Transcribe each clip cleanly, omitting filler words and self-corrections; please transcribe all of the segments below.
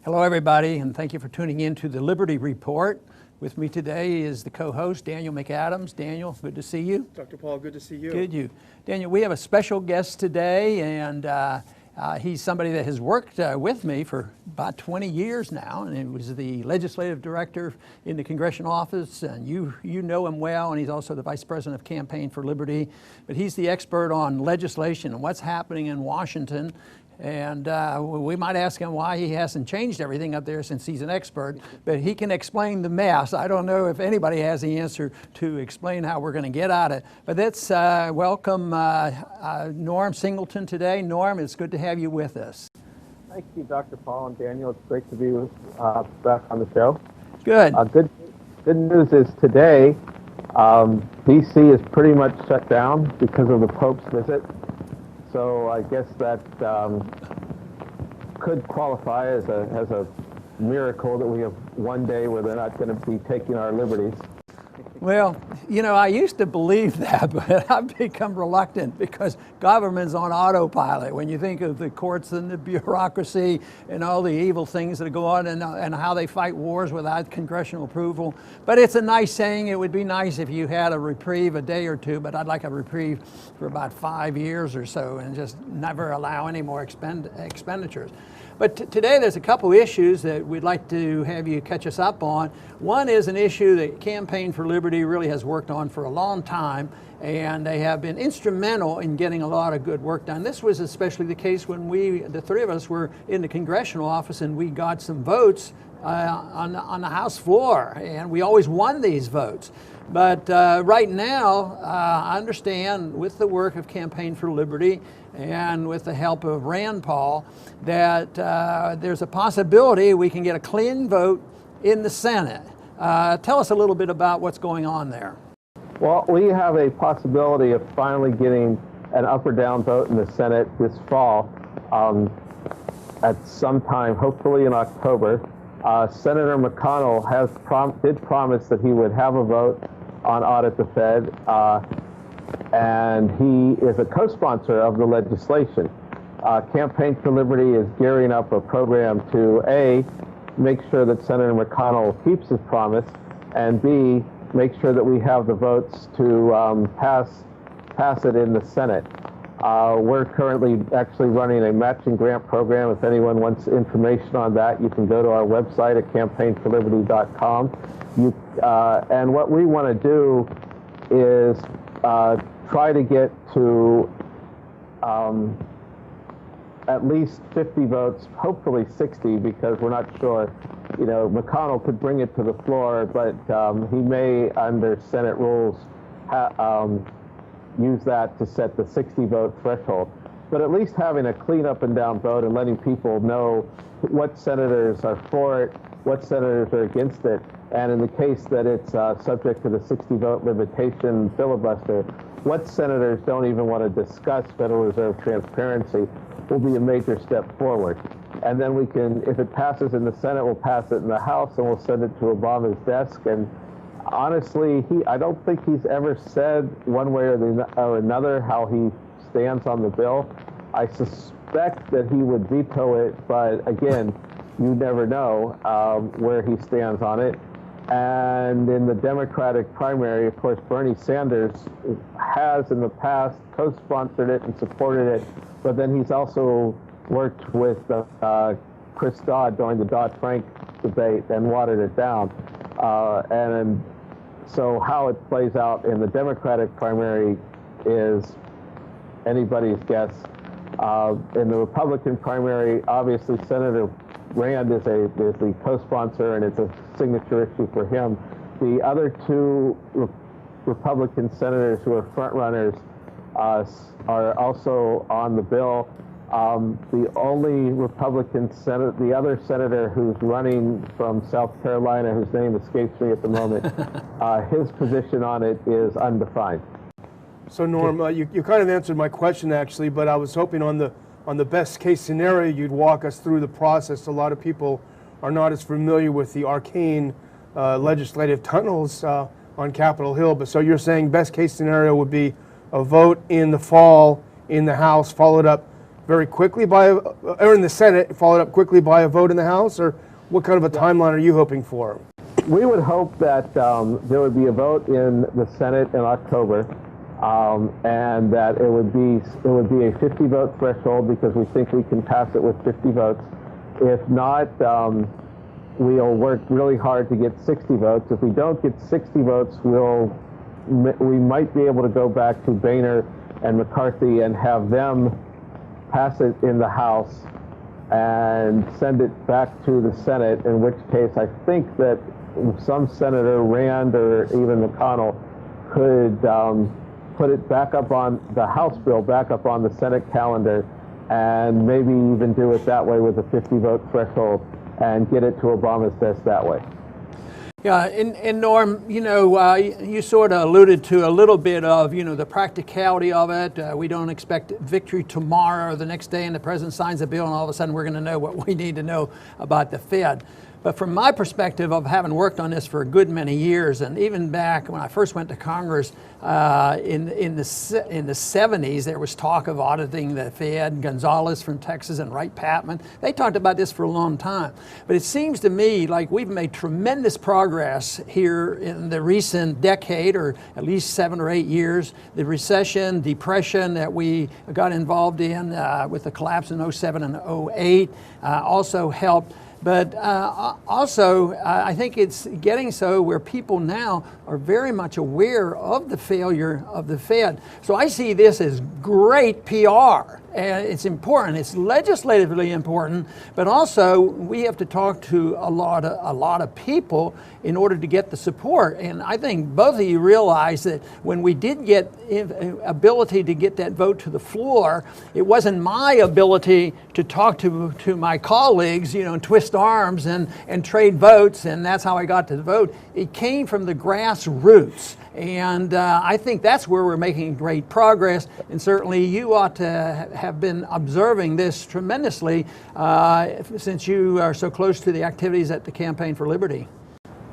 Hello, everybody, and thank you for tuning in to the Liberty Report. With me today is the co-host, Daniel McAdams. Daniel, good to see you. Dr. Paul, good to see you. Good, Daniel, we have a special guest today, and he's somebody that has worked with me for about 20 years now, and he was the legislative director in the congressional office, and you know him well, and he's also the vice president of Campaign for Liberty. But he's the expert on legislation and what's happening in Washington. And we might ask him why he hasn't changed everything up there since he's an expert, but he can explain the mess. I don't know if anybody has the answer to explain how we're going to get out of it. But let's welcome Norm Singleton today. Norm, it's good to have you with us. Thank you, Dr. Paul and Daniel. It's great to be back on the show. Good. Good news is today, D.C. is pretty much shut down because of the Pope's visit. So I guess that could qualify as a miracle that we have one day where they're not going to be taking our liberties. Well, you know, I used to believe that, but I've become reluctant because government's on autopilot. When you think of the courts and the bureaucracy and all the evil things that go on and how they fight wars without congressional approval. But it's a nice saying. It would be nice if you had a reprieve a day or two, but I'd like a reprieve for about 5 years or so and just never allow any more expenditures. But today there's a couple issues that we'd like to have you catch us up on. One is an issue that Campaign for Liberty really has worked on for a long time, and they have been instrumental in getting a lot of good work done. This was especially the case when the three of us were in the congressional office and we got some votes on the House floor, and we always won these votes. But right now, I understand with the work of Campaign for Liberty and with the help of Rand Paul that there's a possibility we can get a clean vote in the Senate. Tell us a little bit about what's going on there. Well, we have a possibility of finally getting an up or down vote in the Senate this fall at some time, hopefully in October. Senator McConnell did promise that he would have a vote on Audit the Fed, and he is a co-sponsor of the legislation. Campaign for Liberty is gearing up a program to A, make sure that Senator McConnell keeps his promise, and B, make sure that we have the votes to pass it in the Senate. We're currently actually running a matching grant program. If anyone wants information on that, you can go to our website at campaignforliberty.com. And what we want to do is try to get to at least 50 votes, hopefully 60, because we're not sure. You know, McConnell could bring it to the floor, but he may, under Senate rules, use that to set the 60-vote threshold. But at least having a clean up and down vote and letting people know what senators are for it, what senators are against it, and in the case that it's subject to the 60-vote limitation filibuster, what senators don't even want to discuss Federal Reserve transparency will be a major step forward. And then we can, if it passes in the Senate, we'll pass it in the House and we'll send it to Obama's desk. And honestly, I don't think he's ever said one way or another how he stands on the bill. I suspect that he would veto it, but again, you never know where he stands on it. And in the Democratic primary, of course, Bernie Sanders has in the past co-sponsored it and supported it, but then he's also worked with Chris Dodd during the Dodd-Frank debate and watered it down. And so how it plays out in the Democratic primary is anybody's guess. In the Republican primary, obviously Senator Rand is the co-sponsor, and it's a signature issue for him. The other two Republican senators who are front runners are also on the bill. The only Republican the other senator who's running from South Carolina, whose name escapes me at the moment, his position on it is undefined. So Norm, you kind of answered my question actually, but I was hoping on the best case scenario you'd walk us through the process. A lot of people are not as familiar with the arcane legislative tunnels on Capitol Hill, but so you're saying best case scenario would be a vote in the fall in the House, followed up very quickly or in the Senate, followed up quickly by a vote in the House, or what kind of a timeline are you hoping for? We would hope that there would be a vote in the Senate in October, and that it would be a 50-vote threshold, because we think we can pass it with 50 votes. If not, we'll work really hard to get 60 votes. If we don't get 60 votes, we might be able to go back to Boehner and McCarthy and have them pass it in the House and send it back to the Senate, in which case I think that some Senator Rand or even McConnell could put it back up on the House bill, back up on the Senate calendar, and maybe even do it that way with a 50-vote threshold and get it to Obama's desk that way. Yeah, and Norm, you sort of alluded to a little bit of, the practicality of it. We don't expect victory tomorrow or the next day and the president signs a bill and all of a sudden we're going to know what we need to know about the Fed. But from my perspective of having worked on this for a good many years, and even back when I first went to Congress in the 70s, there was talk of auditing the Fed. Gonzalez from Texas and Wright Patman, they talked about this for a long time. But it seems to me like we've made tremendous progress here in the recent decade, or at least 7 or 8 years. The recession, depression that we got involved in with the collapse in 07 and 08 also helped. But also, I think it's getting so where people now are very much aware of the failure of the Fed. So I see this as great PR. And it's important. It's legislatively important, but also we have to talk to a lot of people in order to get the support. And I think both of you realize that when we did get ability to get that vote to the floor, it wasn't my ability to talk to my colleagues, and twist arms and trade votes, and that's how I got to the vote. It came from the grassroots. And I think that's where we're making great progress. And certainly you ought to have been observing this tremendously since you are so close to the activities at the Campaign for Liberty.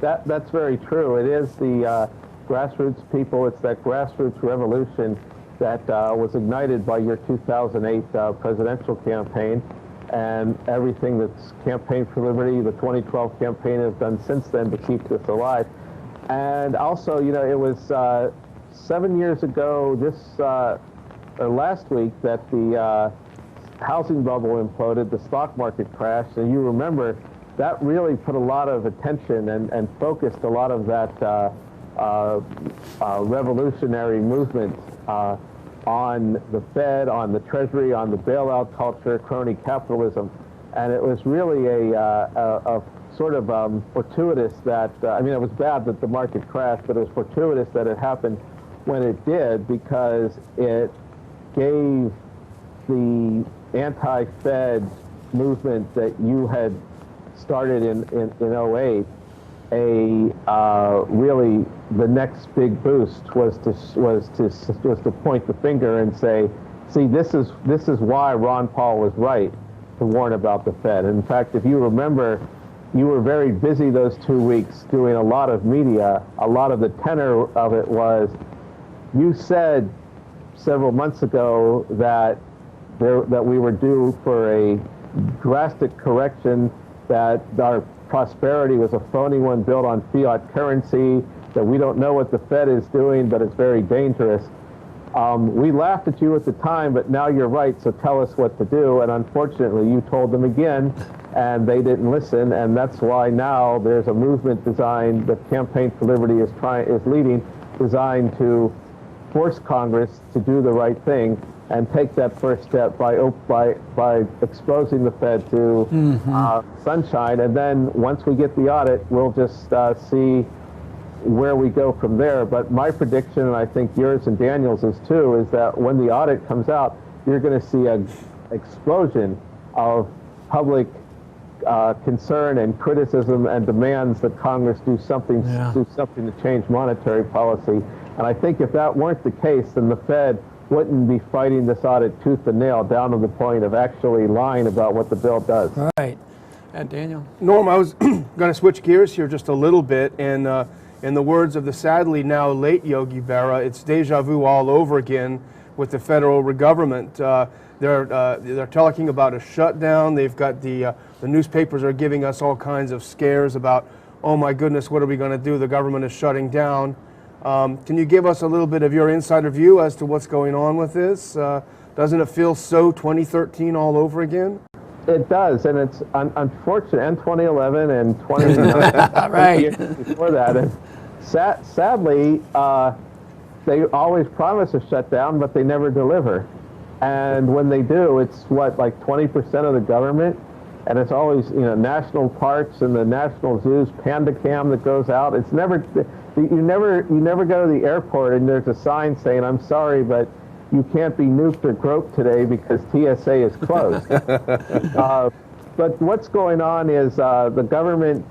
That's very true. It is the grassroots people. It's that grassroots revolution that was ignited by your 2008 presidential campaign, and everything that's Campaign for Liberty, the 2012 campaign, has done since then to keep this alive. And also, it was 7 years ago, or last week, that the housing bubble imploded, the stock market crashed, and you remember that really put a lot of attention and focused a lot of that revolutionary movement on the Fed, on the Treasury, on the bailout culture, crony capitalism. And it was really a sort of fortuitous that, it was bad that the market crashed, but it was fortuitous that it happened when it did, because it gave the anti-Fed movement that you had started in 08 really the next big boost was to point the finger and say, see, this is why Ron Paul was right to warn about the Fed. And in fact, if you remember, you were very busy those 2 weeks doing a lot of media. A lot of the tenor of it was, you said several months ago that we were due for a drastic correction, that our prosperity was a phony one built on fiat currency, that we don't know what the Fed is doing, but it's very dangerous. We laughed at you at the time, but now you're right, so tell us what to do. And unfortunately, you told them again, and they didn't listen, and that's why now there's a movement designed, that Campaign for Liberty is leading, designed to force Congress to do the right thing and take that first step by exposing the Fed to sunshine. And then once we get the audit, we'll just see where we go from there. But my prediction, and I think yours and Daniel's is too, is that when the audit comes out, you're going to see an explosion of public concern and criticism and demands that Congress do something to change monetary policy. And I think if that weren't the case, then the Fed wouldn't be fighting this audit tooth and nail down to the point of actually lying about what the bill does. Right. And Daniel? Norm, I was going to switch gears here just a little bit, and in the words of the sadly now late Yogi Berra, it's deja vu all over again with the federal government. They're talking about a shutdown. They've got the newspapers are giving us all kinds of scares about, oh my goodness, what are we going to do? The government is shutting down. Can you give us a little bit of your insider view as to what's going on with this? Doesn't it feel so 2013 all over again? It does, and it's unfortunate, and 2011 and 2009 right. years before that. And sadly, they always promise a shutdown, but they never deliver. And when they do, it's like 20% of the government, and it's always, national parks and the national zoos, Panda Cam that goes out. It's never, you never go to the airport and there's a sign saying, "I'm sorry, but you can't be nuked or groped today because TSA is closed." But what's going on is the government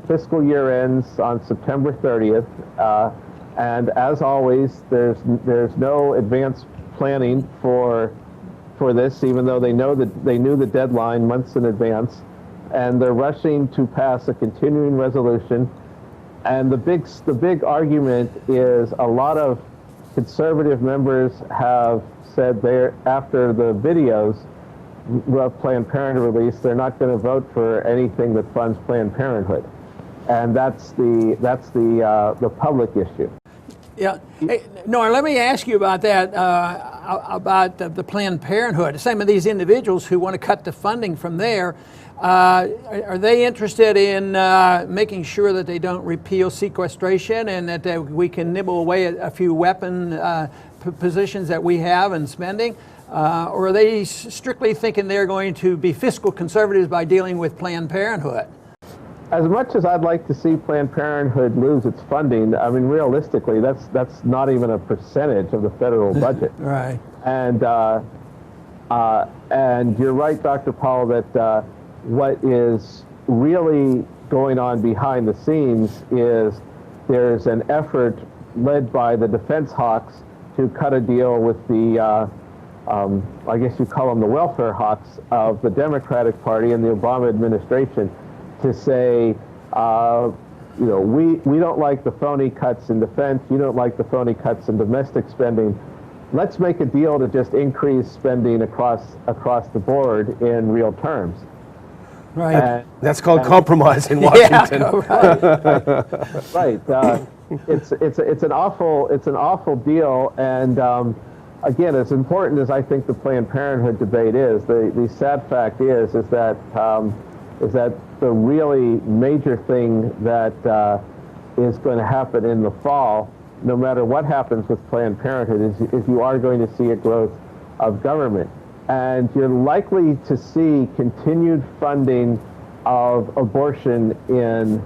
fiscal year ends on September 30th, and as always, there's no advance planning for this, even though they knew the deadline months in advance, and they're rushing to pass a continuing resolution. And the big argument is a lot of conservative members have said after the videos of Planned Parenthood release, they're not going to vote for anything that funds Planned Parenthood, and that's the public issue. Yeah. Hey, Nora, let me ask you about that, about the Planned Parenthood. Some of these individuals who want to cut the funding from there, are they interested in making sure that they don't repeal sequestration and that we can nibble away at a few weapon positions that we have in spending? Or are they strictly thinking they're going to be fiscal conservatives by dealing with Planned Parenthood? As much as I'd like to see Planned Parenthood lose its funding, I mean, realistically, that's not even a percentage of the federal budget. Right. And you're right, Dr. Powell, that what is really going on behind the scenes is there's an effort led by the defense hawks to cut a deal with the, I guess you call them the welfare hawks of the Democratic Party and the Obama administration, to say, we don't like the phony cuts in defense, you don't like the phony cuts in domestic spending. Let's make a deal to just increase spending across the board in real terms. Right. That's called compromise in Washington. Yeah, right. Right. It's an awful deal, and again, as important as I think the Planned Parenthood debate is, the sad fact is that the really major thing that is going to happen in the fall, no matter what happens with Planned Parenthood, is you are going to see a growth of government. And you're likely to see continued funding of abortion in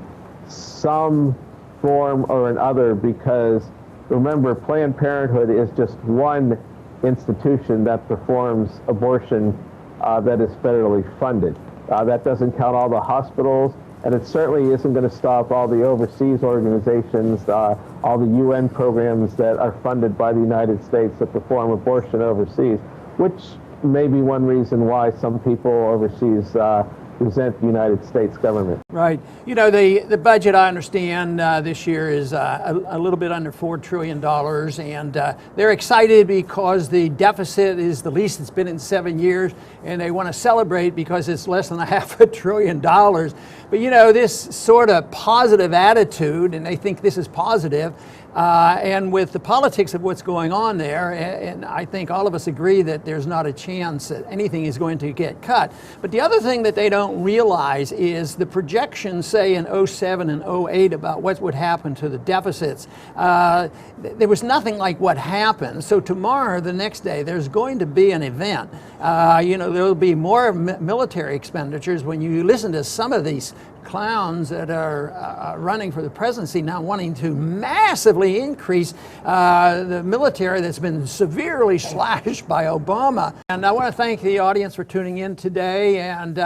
some form or another, because remember, Planned Parenthood is just one institution that performs abortion that is federally funded. That doesn't count all the hospitals, and it certainly isn't going to stop all the overseas organizations, all the UN programs that are funded by the United States that perform abortion overseas, which may be one reason why some people overseas resent the United States government. Right. The budget, I understand, this year is a little bit under $4 trillion, and they're excited because the deficit is the least it's been in 7 years, and they want to celebrate because it's less than $500 billion. But this sort of positive attitude, and they think this is positive, and with the politics of what's going on there, and I think all of us agree that there's not a chance that anything is going to get cut. But the other thing that they don't realize is the projections, say in 07 and 08, about what would happen to the deficits. There was nothing like what happened. So tomorrow, the next day, there's going to be an event. There'll be more military expenditures. When you listen to some of these clowns that are running for the presidency now, wanting to massively increase the military that's been severely slashed by Obama. And I want to thank the audience for tuning in today, and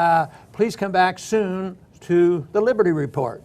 please come back soon to the Liberty Report.